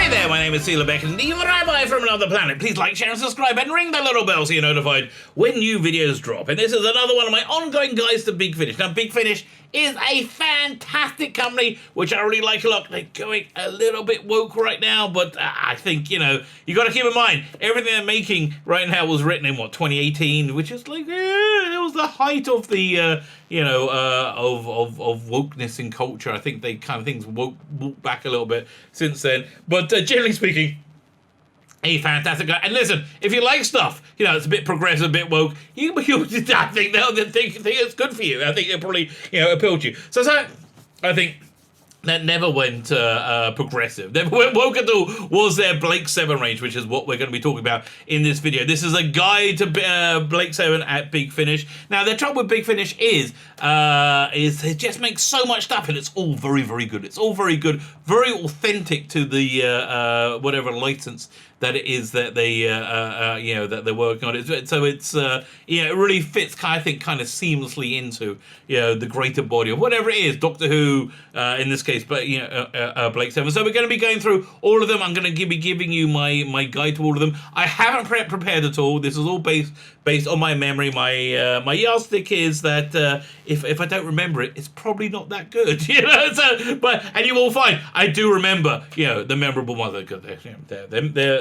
Hi there, my name is Liberator, and the Rabbi from another planet. Please like, share, and subscribe, and ring the little bell so you're notified when new videos drop. And this is another one of my ongoing guides to Big Finish. Now, Big Finish is a fantastic company, which I really like a lot. They're going a little bit woke right now, but I think, you got to keep in mind, everything they're making right now was written in, 2018, which is like, it was the height of the, of wokeness in culture. I think they kind of things walked back a little bit since then. But generally speaking, a fantastic guy. And listen, if you like stuff, it's a bit progressive, a bit woke, I think they'll think it's good for you. I think it'll probably, appeal to you. So I think that never went progressive. Never went woke at all. Was their Blake 7 range, which is what we're going to be talking about in this video. This is a guide to Blake 7 at Big Finish. Now, the trouble with Big Finish is they just make so much stuff, and it's all very, very good. It's all very good, very authentic to the whatever license that it is that they that they're working on. So it's it really fits, I think, kind of seamlessly into the greater body of whatever it is, Doctor Who in this case, but Blake 7. So we're going to be going through all of them. I'm going to be giving you my guide to all of them. I haven't prepared at all. This is all based on my memory. My yardstick is that if I don't remember it, it's probably not that good. And you will find I do remember the memorable ones.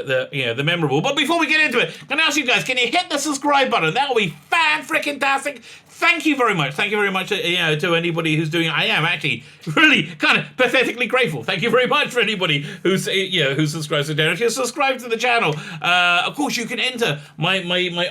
They're memorable. But before we get into it, I'm going to ask you guys, can you hit the subscribe button? That will be fan-freaking-tastic. Thank you very much. Thank you very much, to anybody who's doing it. I am actually really kind of pathetically grateful. Thank you very much for anybody who's subscribed to the channel. If you're subscribed to the channel, of course you can enter my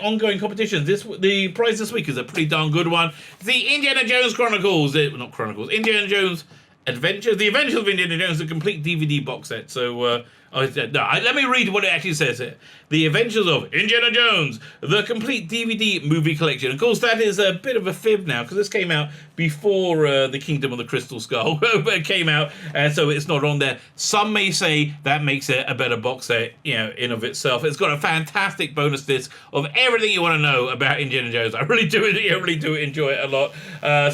ongoing competitions. The prize this week is a pretty darn good one. The Indiana Jones Chronicles, Indiana Jones Adventures, The Adventures of Indiana Jones, the complete DVD box set. So let me read what it actually says here. The Adventures of Indiana Jones, the complete DVD movie collection. Of course, that is a bit of a fib now, because this came out before The Kingdom of the Crystal Skull came out, and so it's not on there. Some may say that makes it a better box set, in of itself. It's got a fantastic bonus disc of everything you want to know about Indiana Jones. I really do enjoy it a lot.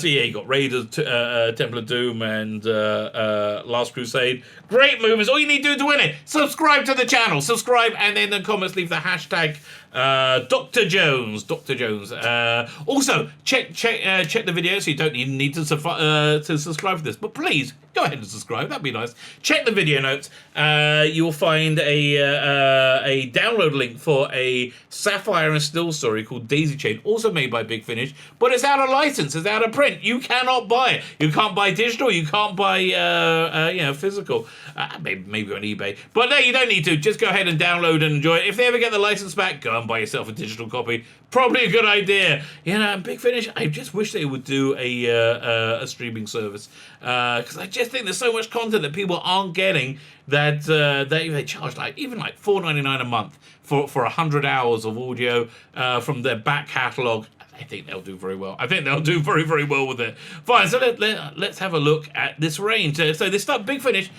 You got Raiders, Temple of Doom, and Last Crusade. Great movies. All you need to do to win it, subscribe to the channel. Subscribe, and then in the comments leave the hashtag Dr. Jones. Also, check the video, so you don't even need to subscribe for this. But please go ahead and subscribe. That'd be nice. Check the video notes. You will find a download link for a Sapphire and Steel story called Daisy Chain, also made by Big Finish, but it's out of license. It's out of print. You cannot buy it. You can't buy digital. You can't buy physical. Maybe on eBay. But no, you don't need to. Just go ahead and download and enjoy it. If they ever get the license back, go and buy yourself a digital copy. Probably a good idea. Big Finish, I just wish they would do a streaming service, because I just think there's so much content that people aren't getting that they charge even $4.99 a month for 100 hours of audio from their back catalogue. I think they'll do very well. I think they'll do very, very well with it. Fine, so let's have a look at this range. So they start Big Finish. They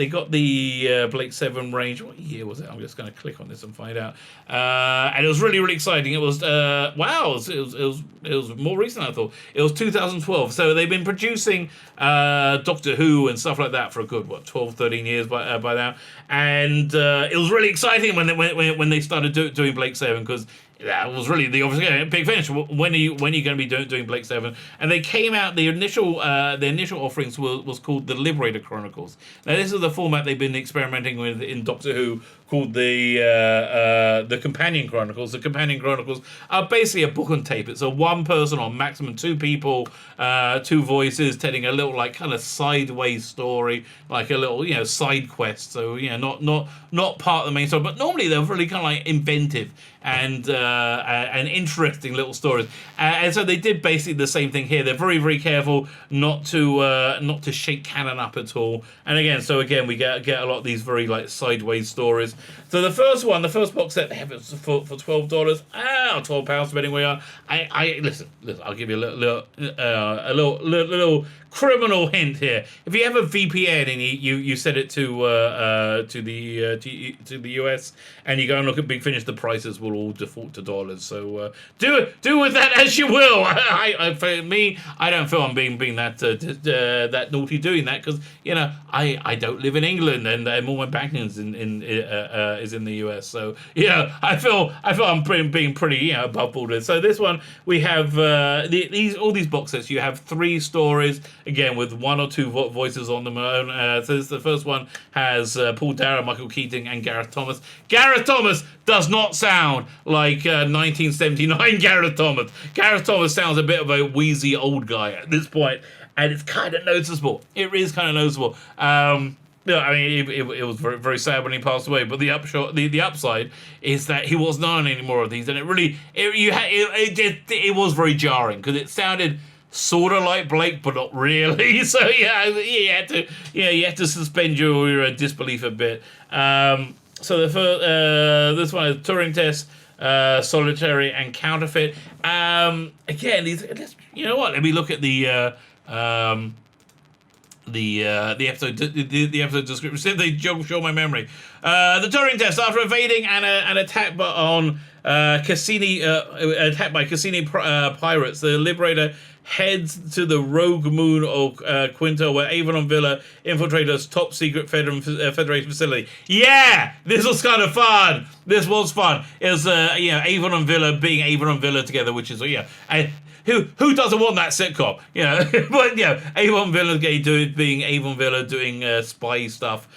got the Blake 7 range. What year was it? I'm just going to click on this and find out. And it was really, really exciting. It was it was more recent than I thought. It was 2012. So they've been producing Doctor Who and stuff like that for a good 12, 13 years by now. And it was really exciting when they started doing Blake 7, because that was really the obvious Big Finish. When are you going to be doing Blake 7? And they came out. The initial offerings was called the Liberator Chronicles. Now this is the format they've been experimenting with in Doctor Who, called the Companion Chronicles. The Companion Chronicles are basically a book on tape. It's a one person or maximum two people, two voices telling a little kind of sideways story, like a little side quest. So not part of the main story, but normally they're really kind of inventive and interesting little stories. And so they did basically the same thing here. They're very, very careful not to shake canon up at all. And again we get a lot of these very sideways stories. So the first box set, they have it for $12, £12 depending where you are. I listen. I'll give you a little criminal hint here. If you have a VPN and you set it to the US and you go and look at Big Finish, the prices will all default to dollars. So do with that as you will. For me, I don't feel I'm being that naughty doing that, because I don't live in England, and all my banking is in the US. So I feel I'm being pretty above board. So this one we have all these box sets. You have 3 stories, again with 1 or 2 voices on them. So the first one has Paul Dara, Michael Keating, and Gareth Thomas. Gareth Thomas does not sound like 1979 Gareth Thomas. Gareth Thomas sounds a bit of a wheezy old guy at this point, and it's kind of noticeable. It is kind of noticeable. It was very, very sad when he passed away. But the upside is that he wasn't on any more of these, and it was very jarring, because it sounded sort of like Blake, but not really. So you had to suspend your disbelief a bit. So the first, this one is Turing Test, Solitary, and Counterfeit. Again, you know what? Let me look at the episode description. See if they show my memory. The Turing Test. After evading an attack attacked by Cassini pirates, the Liberator heads to the rogue moon of Quinto, where Avon and Villa infiltrate a top secret Federation facility. Yeah, this was kind of fun. This was fun. It was Avon and Villa being Avon and Villa together, which is who doesn't want that sitcom? But Avon Villa being Avon Villa doing spy stuff.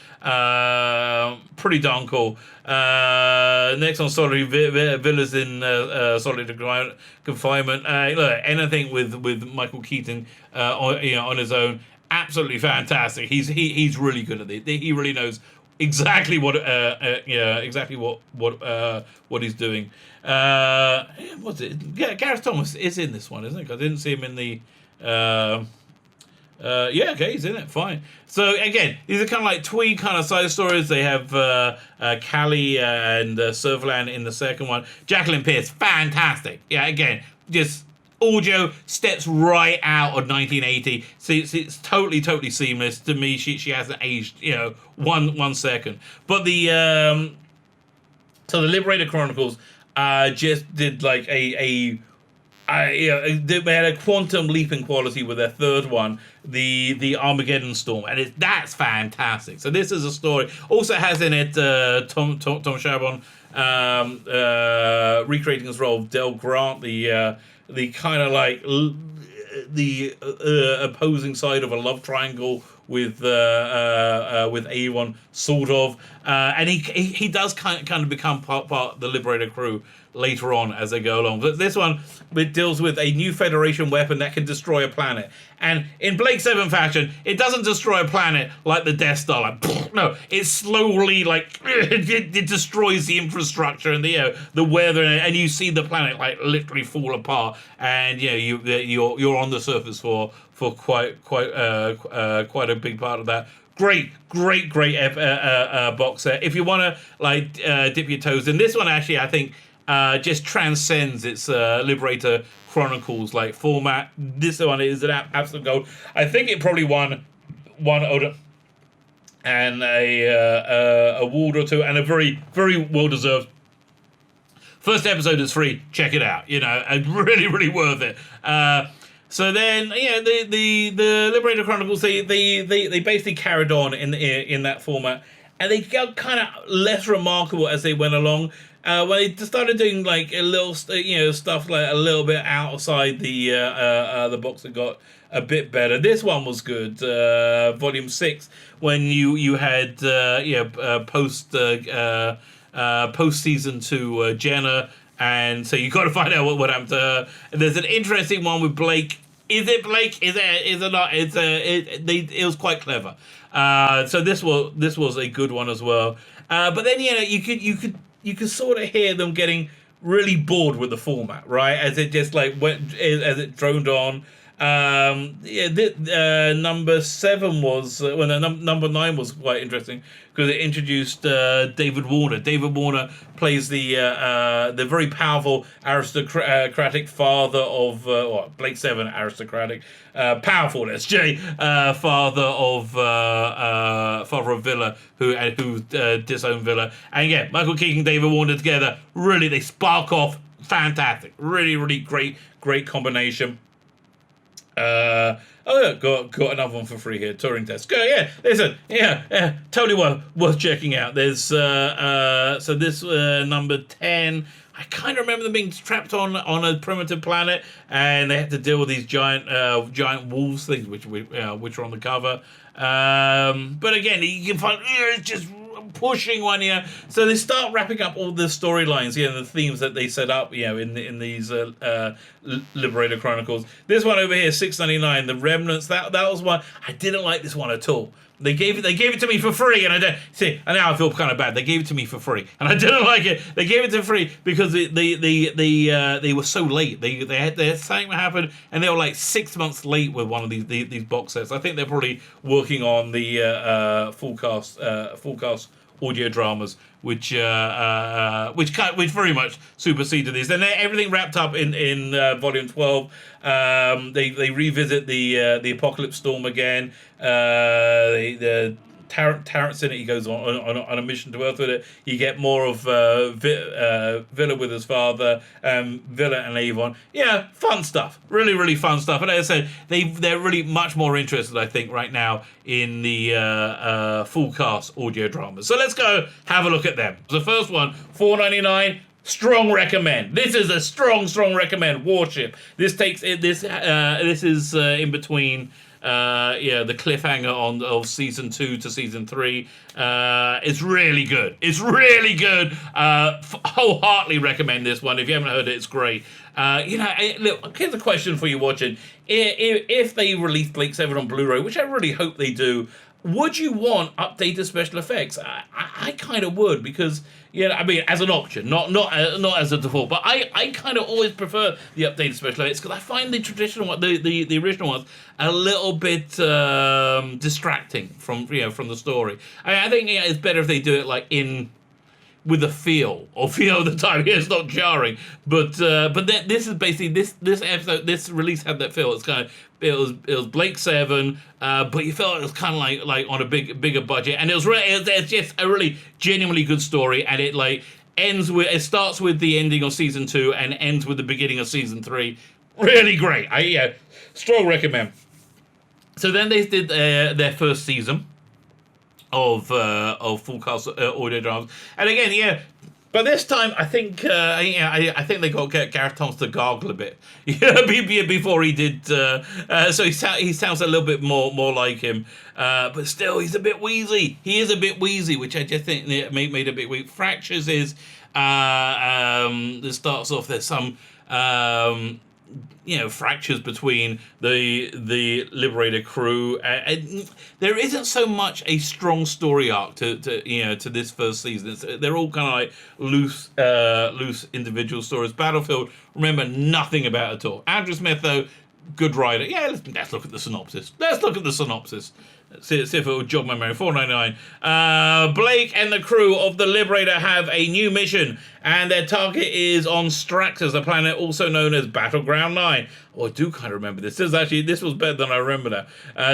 Pretty darn cool. Next on Solitary, Villa's in solitary confinement. Look, anything with Michael Keaton on his own, absolutely fantastic. He's really good at it. He really knows exactly what he's doing. What's it? Yeah, Gareth Thomas is in this one, isn't it? I didn't see him in the. Okay, he's in it. Fine. So again, these are kind of like twee kind of side stories. They have Callie and Servalan in the second one. Jacqueline Pierce, fantastic. Yeah, again, just audio steps right out of 1980. See, it's totally seamless. To me, she hasn't aged, 1 second. But the so the Liberator Chronicles just did like they had a quantum leap in quality with their third one, the Armageddon Storm, and that's fantastic. So this is a story. Also has in it Tom Chabon recreating his role of Del Grant, the kind of like the opposing side of a love triangle with Avon, sort of, and he does kind of become part of the Liberator crew later on as they go along. But this one, it deals with a new Federation weapon that can destroy a planet. And in Blake 7 fashion, it doesn't destroy a planet like the Death Star. Like, no, it slowly, like, it destroys the infrastructure and the weather, and you see the planet, like, literally fall apart. And, you're on the surface for quite a big part of that. Great box set. If you want to, like, dip your toes in, this one actually, I think, just transcends its Liberator Chronicles like format. This one is an absolute gold. I think it probably won Oda and a award or two, and a very, very well deserved. First episode is free. Check it out. And really, really worth it. So then, the Liberator Chronicles, they basically carried on in that format, and they got kind of less remarkable as they went along. When they started doing like a little, stuff like a little bit outside the box, that got a bit better. This one was good. Volume 6, when you had post season 2 Jenna, and so you got to find out what happened to her. And there's an interesting one with Blake. Is it Blake? Is it not? It was quite clever. So this was a good one as well. But then you could sort of hear them getting really bored with the format, right? As it just like went, as it droned on. Number 7 was number 9 was quite interesting because it introduced David Warner. David Warner plays the very powerful aristocratic father of Blake 7 aristocratic powerful. That's Jay father of Villa who disowned Villa, and yeah, Michael Keaton, David Warner together, really they spark off. Fantastic, really great combination. Got another one for free here. Turing test. Listen, totally worth checking out. There's so this number 10. I kind of remember them being trapped on a primitive planet, and they had to deal with these giant wolves things, which are on the cover. But again, you can find it's just pushing one here. So they start wrapping up all the storylines, the themes that they set up, in these Liberator Chronicles. This one over here, $6.99, The Remnants. That was one I didn't like. This one at all. They gave it to me for free, and I don't see. And now I feel kind of bad. They gave it to me for free, and I didn't like it. They gave it to free because they were so late. They had something happen, and they were like 6 months late with one of these box sets. I think they're probably working on the full cast audio dramas, which very much superseded these. Then everything wrapped up in volume 12. They revisit the Apocalypse Storm again. The Tarrant's in it. He goes on a mission to Earth with it. You get more of Villa with his father, Villa and Avon. Yeah, fun stuff. Really fun stuff. And as I said, they're really much more interested, I think, right now in the full cast audio dramas. So let's go have a look at them. The first one, $4.99. Strong recommend. This is a strong recommend. Warship. This is in between. The cliffhanger of season 2 to season 3. It's really good. Wholeheartedly recommend this one. If you haven't heard it, it's great. Look, here's a question for you watching. If they release Blake 7 on Blu-ray, which I really hope they do, would you want updated special effects? I kind of would, because as an option, not as a default. But I kind of always prefer the updated special effects because I find the traditional one, the original ones, a little bit distracting from the story. I think it's better if they do it like with the feel of the time. It's not jarring, but this is basically this episode. This release had that feel. It's kind of it was Blake 7, but you felt it was kind of like on a bigger budget, and it's just a really genuinely good story, and it starts with the ending of season 2 and ends with the beginning of season 3. Really great. Strong recommend. So then they did their first season of full cast audio dramas, and again, but this time I think I think they got Gareth Thomas to gargle a bit before he did, so he sounds a little bit more like him, but still he's a bit wheezy. He is a bit wheezy, which I just think made a bit weak. Fractures is this starts off. There's some fractures between the Liberator crew. There isn't so much a strong story arc to this first season. They're all kind of like loose individual stories. Battlefield, remember nothing about it at all. Andrew Smith, though, good writer. Yeah, let's look at the synopsis. See if it will jog my memory. $4.99. Blake and the crew of the Liberator have a new mission, and their target is on Straxus, a planet also known as Battleground 9. Oh, I do kind of remember this. This was better than I remember now.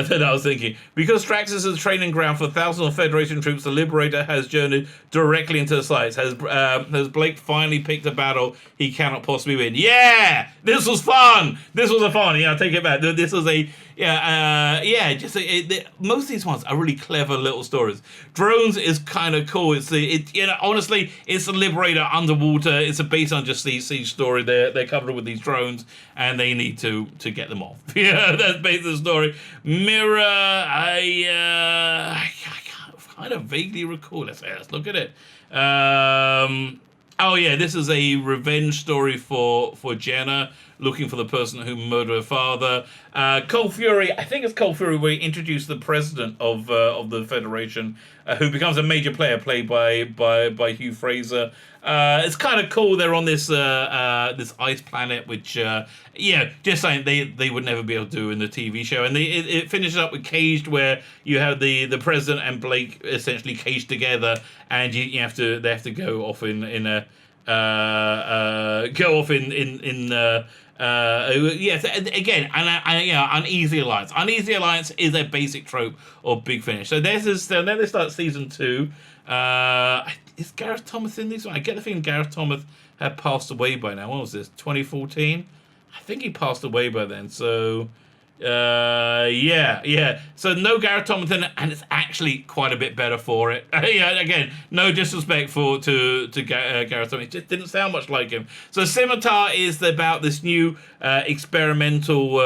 Than I was thinking. Because Straxus is a training ground for thousands of Federation troops, the Liberator has journeyed directly into the sites. Has Blake finally picked a battle he cannot possibly win? Yeah! This was fun! This was a fun. Yeah, I'll take it back. This was a... most of these ones are really clever little stories. Drones is kind of cool. Honestly, it's a Liberator underwater. It's based on just the siege story. They're covered with these drones, and they need to get them off. That's basically the story. Mirror, I kind of vaguely recall. Let's look at it. This is a revenge story for Jenna. looking for the person who murdered her father. Cold Fury, I think it's Cold Fury, where he introduced the president of the Federation, who becomes a major player, played by Hugh Fraser. It's kind of cool. They're on this this ice planet, which just saying they would never be able to do in the TV show. And it finishes up with Caged, where you have the president and Blake essentially caged together, and they have to go off in a again, Uneasy Alliance. Uneasy Alliance is a basic trope of Big Finish. So then they start season 2. Is Gareth Thomas in this one? I get the feeling Gareth Thomas had passed away by now. When was this? 2014? I think he passed away by then. So So no Gareth Thomas in it, and it's actually quite a bit better for it. Again, no disrespect to Gareth Thomas. It just didn't sound much like him. So Scimitar is about this new experimental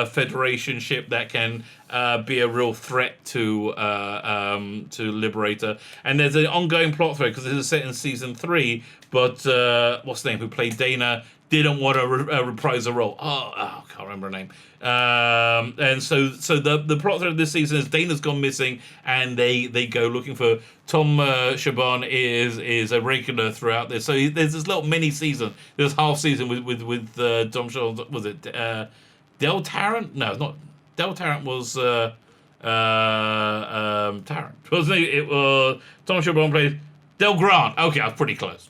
Federation ship that can be a real threat to Liberator. And there's an ongoing plot thread, because this is set in season 3, but what's the name, who played Dana, didn't want to reprise the role. I can't remember her name. And so the plot thread of this season is Dana's gone missing, and they go looking for Tom Chabon is a regular throughout this. So there's this little mini season, this half season with Tom Chabon. Was it Del Tarrant? No, it's not. Del Tarrant was Tarrant, wasn't it? It was Tom Chabon played Del Grant. Okay, I was pretty close.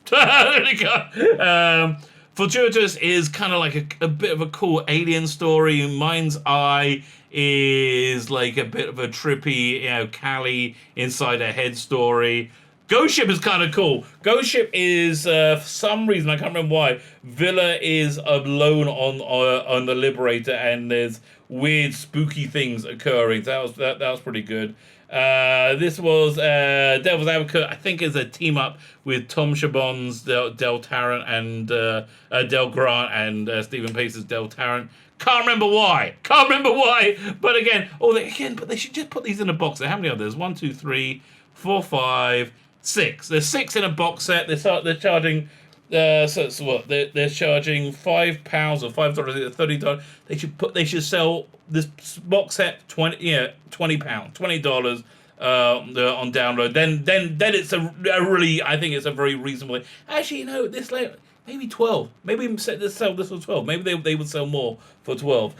Fortuitous is kind of like a bit of a cool alien story. Mind's Eye is like a bit of a trippy, Callie inside her head story. Ghost Ship is kind of cool. Ghost Ship is, for some reason, I can't remember why, Villa is alone on the Liberator, and there's weird, spooky things occurring. That was pretty good. This was Devil's Advocate. I think is a team up with Tom Chabon's Del Tarrant and Del Grant and Stephen Pace's Del Tarrant. Can't remember why. But again, but they should just put these in a box set. How many are there? There's 1, 2, 3, 4, 5, 6. There's 6 in a box set. They're charging. They're charging £5 or $5, $30. They should sell this box set £20, $20 on download. Then it's a really, I think it's a very reasonable. Actually, this maybe 12. Maybe let's sell this for 12. Maybe they would sell more for 12.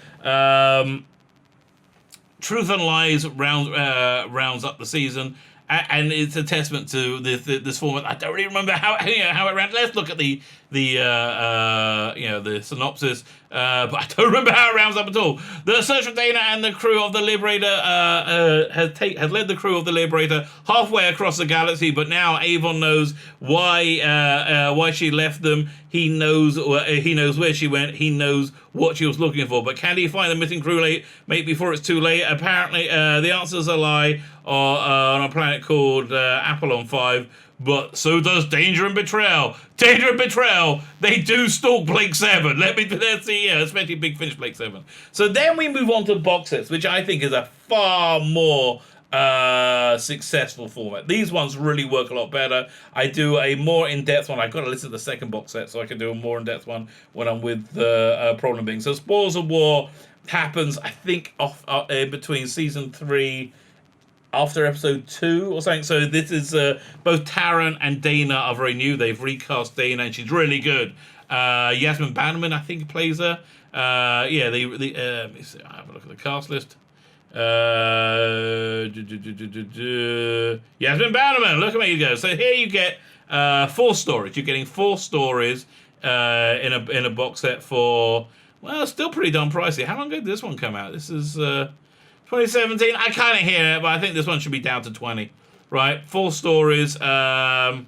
Truth and Lies rounds up the season. And it's a testament to this format. I don't really remember how it ran. Let's look at the synopsis. But I don't remember how it rounds up at all. The search for Dana and the crew of the Liberator has led the crew of the Liberator halfway across the galaxy. But now Avon knows why she left them. He knows where she went. He knows what she was looking for. But can he find the missing crewmate before it's too late? Apparently, the answer's a lie. On a planet called Apollon 5, but so does Danger and Betrayal. Danger and Betrayal, they do stalk Blake 7. Let's see, especially Big Finish Blake 7. So then we move on to box sets, which I think is a far more successful format. These ones really work a lot better. I do a more in-depth one. I've got to listen to the second box set, so I can do a more in-depth one when I'm with Problem Being. So Spoils of War happens, I think, between season 3 after episode 2 or something. So this is both Tarrant and Dana are very new. They've recast Dana, and she's really good. Yasmin Bannerman, I think, plays her. Let me see, I have a look at the cast list. Yasmin Bannerman, look at me, you go. So here you get 4 stories. You're getting 4 stories in a box set for, well, still pretty darn pricey. How long ago did this one come out? This is 2017. I kind of hear it, but I think this one should be down to 20, right? 4 stories. And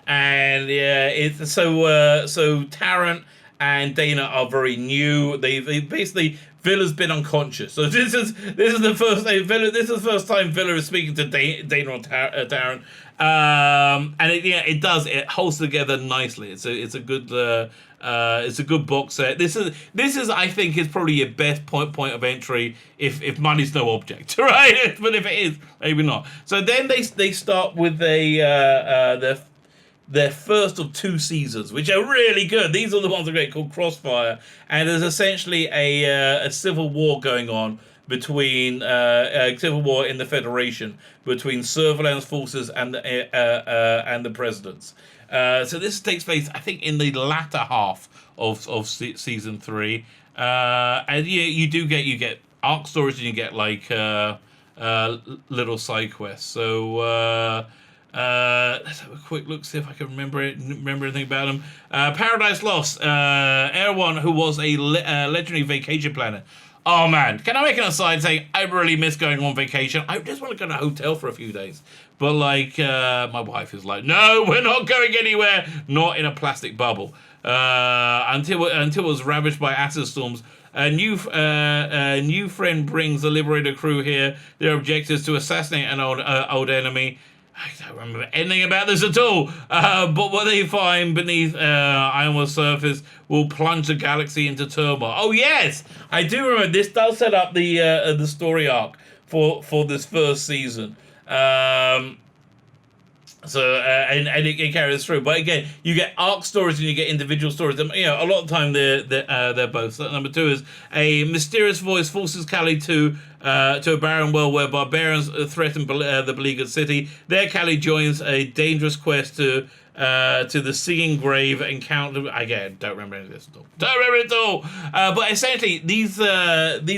it's so Tarrant and Dana are very new. They basically, Villa's been unconscious. So this is the first day this is the first time Villa is speaking to Dana or Tarrant. And it holds together nicely. It's a good box set. This is I think is probably your best point of entry if money's no object, right? But if it is, maybe not. So then they start with their first of 2 seasons, which are really good. These are the ones that are great, called Crossfire, and there's essentially a civil war going on between civil war in the Federation between Serverland's forces and the presidents. So this takes place, I think, in the latter half of season 3, and you get arc stories, and you get like little side quests. So let's have a quick look, see if I can remember anything about them. Paradise Lost, Erewhon, who was a legendary vacation planner. Oh man, can I make an aside saying I really miss going on vacation? I just want to go to a hotel for a few days. But like, my wife is like, no, we're not going anywhere, not in a plastic bubble. Until it was ravaged by acid storms. A new friend brings the Liberator crew here. Their objective is to assassinate an old enemy. I don't remember anything about this at all. But what they find beneath Iowa's surface will plunge the galaxy into turmoil. Oh yes, I do remember. This does set up the story arc for this first season. And it carries through. But again, you get arc stories and you get individual stories. And, a lot of the time they're both. So number 2 is a mysterious voice forces Callie to a barren world where barbarians threaten the beleaguered city. There, Callie joins a dangerous quest to the Singing Grave encounter. Again, don't remember any of this at all. Don't remember it at all. But essentially, these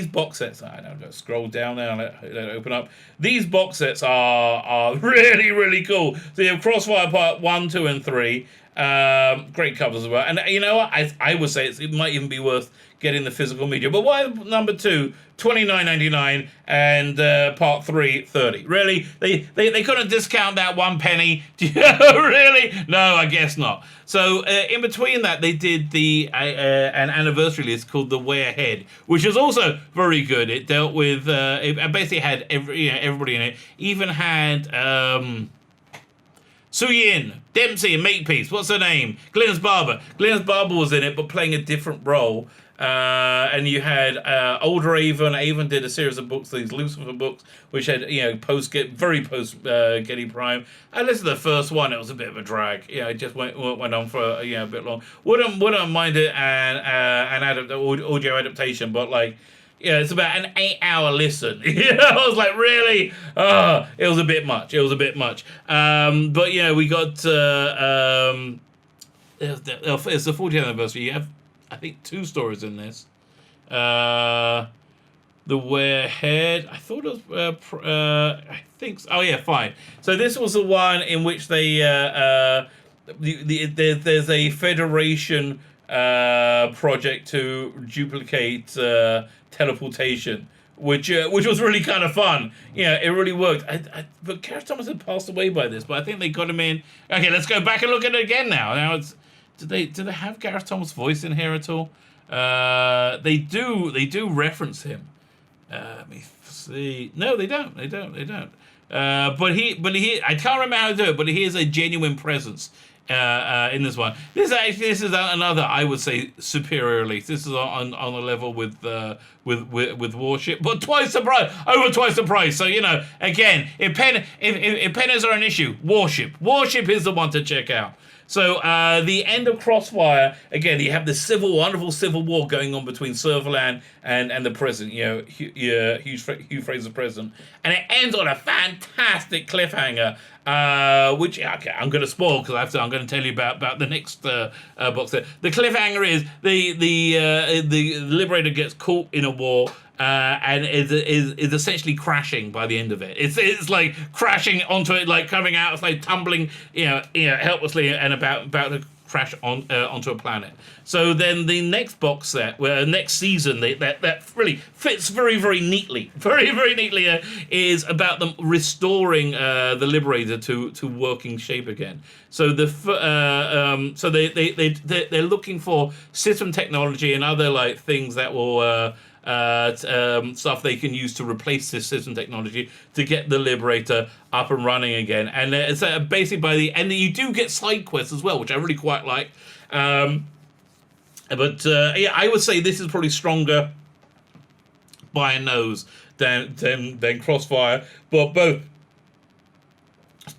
box sets. I don't know. Scroll down there and let it open up. These box sets are really, really cool. So you have Crossfire Part 1, 2, and 3. Great covers as well. And you know what? I would say it might even be worth getting the physical media. But why number 2, $29.99, and part 3, $30? Really? They couldn't discount that 1 penny? Really? No, I guess not. So in between that, they did an anniversary list called The Way Ahead, which is also very good. It dealt with it basically had everybody in it. Even had Su Yin, Dempsey, and Makepeace. What's her name? Glynis Barber. Glynis Barber was in it, but playing a different role. And you had Old Raven. Avon did a series of books, these Lucifer books, which had post Getty Prime. I listened to the first one; it was a bit of a drag. It just went on for a bit long. Wouldn't mind it an audio adaptation, but like. It's about an 8-hour listen. I was like, really? It was a bit much. But we got it's the 40th anniversary. You have, I think, 2 stories in this. The Way Ahead. I thought it was. I think. So. Oh yeah, fine. So this was the one in which they there's a Federation project to duplicate teleportation, which was really kind of fun. It really worked. But Gareth Thomas had passed away by this, but I think they got him in. Okay, let's go back and look at it again now. Now do they have Gareth Thomas' voice in here at all? They do reference him. Let me see. No, they don't. But he I can't remember how to do it, but he is a genuine presence in this one. This is another, I would say, superior release. This is on a level with Warship, but over twice the price. So again, if pennies are an issue, Warship is the one to check out. So the end of Crossfire, again, you have this wonderful civil war going on between Serverland and the president, Hugh Fraser's president. And it ends on a fantastic cliffhanger, which I'm going to spoil because I'm going to tell you about the next box set. The cliffhanger is the Liberator gets caught in a war. And is essentially crashing by the end of it. It's like crashing onto it, like coming out, it's like tumbling, helplessly and about to crash onto a planet. So then the next box set, next season, that really fits very, very neatly, is about them restoring the Liberator to working shape again. So so they're looking for system technology and other like things that will. Stuff they can use to replace this system technology to get the Liberator up and running again. And it's basically by the end, you do get side quests as well, which I really quite like. I would say this is probably stronger by a nose than Crossfire, but both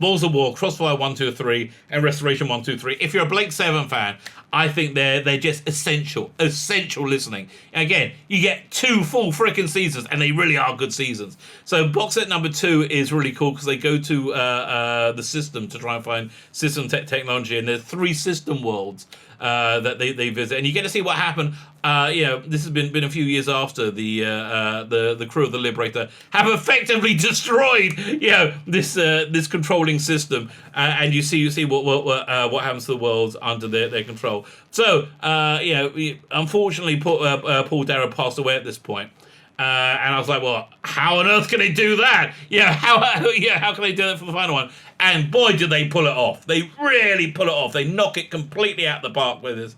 Balls of War, Crossfire 1, 2, 3, and Restoration 1, 2, 3. If you're a Blake 7 fan, I think they're just essential listening. Again, you get 2 full freaking seasons, and they really are good seasons. So box set number 2 is really cool because they go to the system to try and find system technology, and there's 3 system worlds that they visit, and you get to see what happened. This has been a few years after the crew of the Liberator have effectively destroyed this controlling system, and you see what happens to the worlds under their control. So unfortunately, Paul Darrow passed away at this point. And I was like, well, how on earth can they do that? How can they do that for the final one? And boy, did they pull it off. They really pull it off. They knock it completely out the park with this.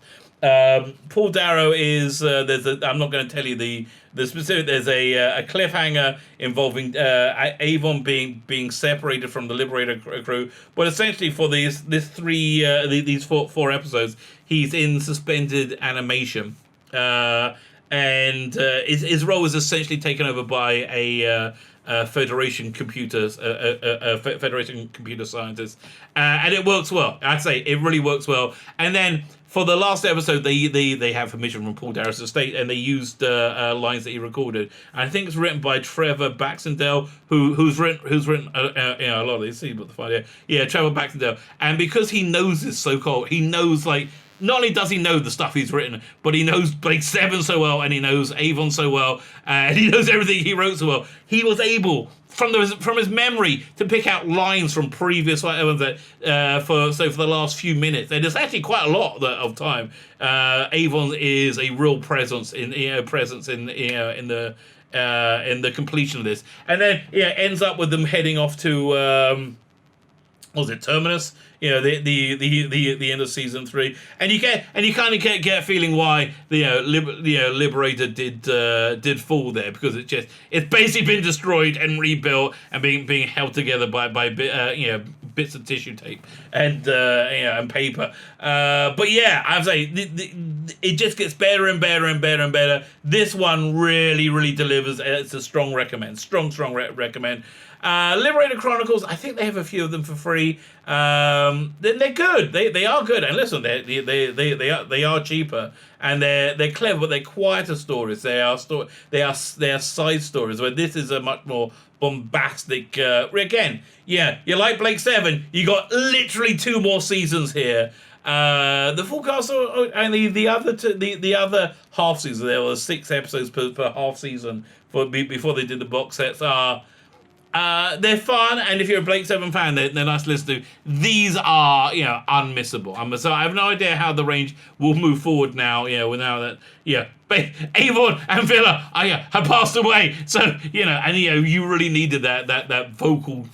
Paul Darrow is, I'm not going to tell you the specific, there's a cliffhanger involving Avon being separated from the Liberator crew. But essentially for these 4 episodes, he's in suspended animation. And his role is essentially taken over by a Federation computer scientist, and it works well. I'd say it really works well. And then for the last episode, they have permission from Paul Darrow's estate, and they used lines that he recorded. And I think it's written by Trevor Baxendale, who's written a lot of these. See what the fun, Trevor Baxendale. And because he knows this so-called, he knows like. Not only does he know the stuff he's written, but he knows Blake 7 so well, and he knows Avon so well, and he knows everything he wrote so well. He was able, from his memory, to pick out lines from previous ones for the last few minutes. And there's actually quite a lot of time. Avon is a real presence in the completion of this, and then ends up with them heading off to Terminus? The end of season 3, and you kind of get a feeling why Liberator did fall there, because it's basically been destroyed and rebuilt and being held together by bits of tissue tape and paper. But I'd say it just gets better and better and better and better. This one really delivers. It's a strong recommend. Strong recommend. Liberator Chronicles, I think they have a few of them for free. They're good. They are good. And listen, they are cheaper, and they're clever, but they're quieter stories. They are side stories. Where this is a much more bombastic. Again, you like Blake 7. You got literally 2 more seasons here. The full cast and the other half season. There were 6 episodes per half season before they did the box sets. They're fun, and if you're a Blake 7 fan, they're nice to listen to. These are, unmissable. So I have no idea how the range will move forward now. Now that Avon and Villa have passed away. So and you really needed that vocal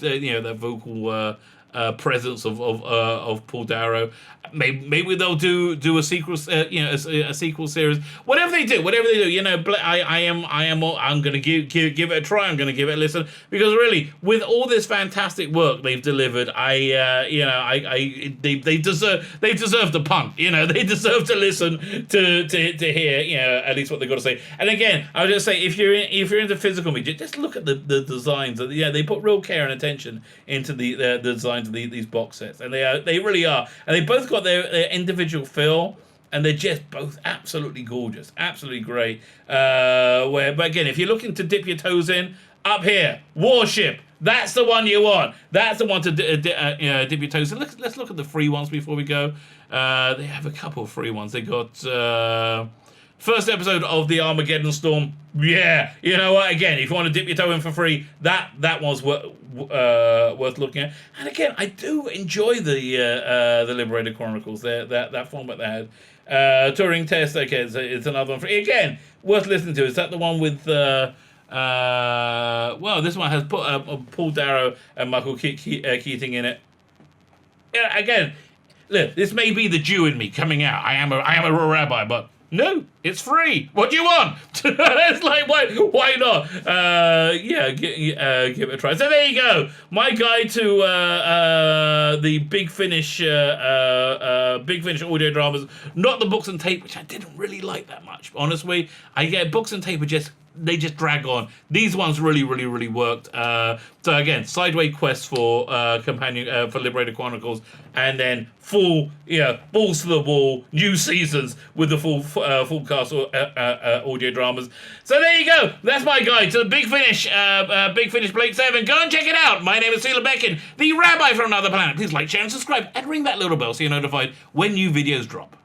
presence of Paul Darrow. Maybe they'll do a sequel, a sequel series. Whatever they do, I'm gonna give it a try. I'm gonna give it a listen, because really, with all this fantastic work they've delivered, they deserve the punt. They deserve to listen to hear at least what they've got to say. And again, I would just say, if you're into physical media, just look at the designs. They put real care and attention into the designs of these box sets, and they really are, and they both got their individual feel, and they're just both absolutely gorgeous, absolutely great. But again, if you're looking to dip your toes in, up here, Warship, that's the one you want. That's the one to dip your toes in. Let's look at the free ones before we go. They have a couple of free ones. They got first episode of the Armageddon Storm. Yeah, you know what? Again, if you want to dip your toe in for free, that one's worth looking at. And again, I do enjoy the Liberator Chronicles. That format they had. Turing Test. Okay, it's another one for again worth listening to. Is that the one with? This one has Paul Darrow and Michael Keating in it. Yeah, again, look, this may be the Jew in me coming out. I am a rabbi, but. No, it's free. What do you want? It's like, why not? Give it a try. So there you go. My guide to the Big Finish audio dramas. Not the books and tape, which I didn't really like that much. Honestly, books and tape are just they just drag on. These ones really, really, really worked. So again, sideway quests for companion for Liberator Chronicles, and then full, balls to the wall, new seasons with the full cast audio dramas. So there you go. That's my guide to the Big Finish, Big Finish Blake 7. Go and check it out. My name is Sela Beckin, the Rabbi from another planet. Please like, share, and subscribe, and ring that little bell so you're notified when new videos drop.